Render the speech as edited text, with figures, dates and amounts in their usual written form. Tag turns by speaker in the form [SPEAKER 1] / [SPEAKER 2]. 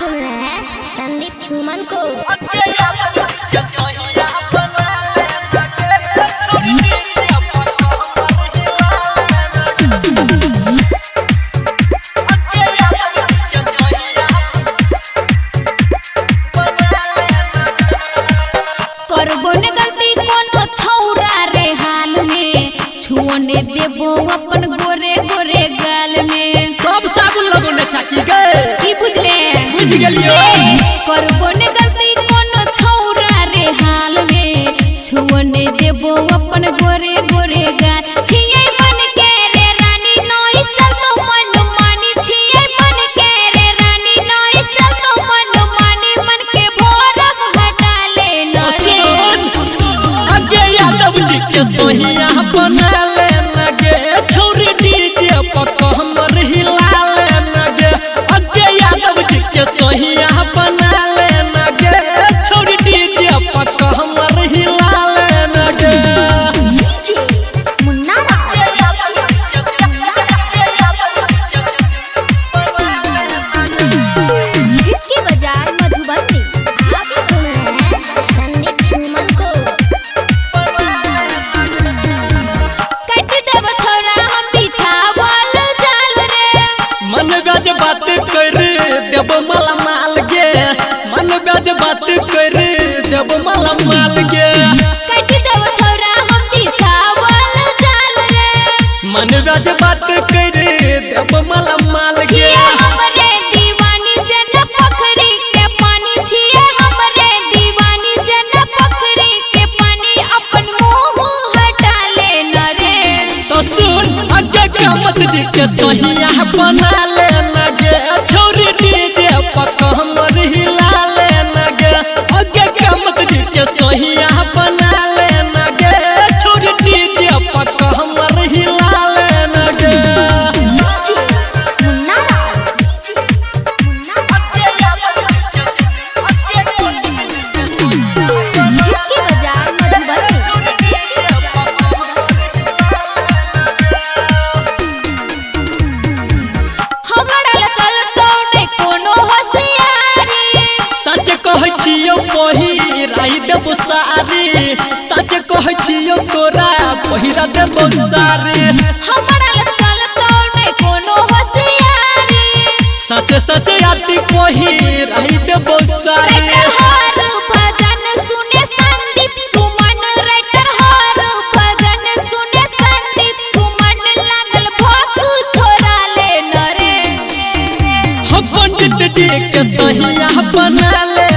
[SPEAKER 1] सुन रहे हैं संदीप सुमन को।
[SPEAKER 2] करबो ने गलती कोनो छौरा रे हाल में छुओने देबो अपन गोरे गोरे गाल में।
[SPEAKER 3] कब साबुन लगोने छाकी गए
[SPEAKER 2] की बुझले
[SPEAKER 3] बुझ गेलियो।
[SPEAKER 2] करबो ने गलती कोनो छौरा रे हाल में छुओने देबो अपन गोरे गोरे गाल। छिए मन के रे रानी नई चल तो मन मानी छिए मन के रे रानी नई चल तो मन मानी मन के भोर हटा ले नई।
[SPEAKER 3] आगे यादव जी के सोहिया बना ले नगे छोरी डीजे पक हमर हिला ले नगे। आगे यादव जी के सोहिया बना ले नगे छोरी डीजे पक हमर हिला ले नगे।
[SPEAKER 1] मुन्ना की बाजार मधुबनी। आप सुन रहे हैं संदीप सुमन को।
[SPEAKER 2] कट देव छोरा हम बिछावल जाल रे।
[SPEAKER 3] मन ब्याज बात कर देव माला माल गे। मन ब्याज बात कर देव माला माल गे।
[SPEAKER 2] कट देव छोरा हम बिछावल जाल रे।
[SPEAKER 3] मन ब्याज बात कर देव माला माल गे।
[SPEAKER 2] छिए हमरे दीवानी जना पोखरी के पानी छिए हमरे दीवानी जना पोखरी के पानी अपन मुंह हटा ले न रे।
[SPEAKER 3] तो सुन आगे कामत जी के सोहिया बना ले नगे छोरी डीजे पक हमर हिला ले नगे। आगे कामत जी के सोहिया बना ले नगे छोरी डीजे पक हमर हिला ले नगे।
[SPEAKER 1] मुन्ना की बाजार मधुबनी।
[SPEAKER 2] हमरा ल चलतो नै कोनो होशियारी।
[SPEAKER 3] सच कहै छियो पहिराई देबो सारी। सच कहै छियो तोरा पहिरा देबो सारी।
[SPEAKER 2] हमरा ल चलतो नै कोनो होशियारी।
[SPEAKER 3] सच सच आती पहिराई देबो सारी।
[SPEAKER 2] राइटर हर भजन सुने संदीप सुमन। राइटर हर भजन सुने संदीप सुमन। लागल भोकू छोरा ले न रे।
[SPEAKER 3] हम पंडित जी के सहिया बना ले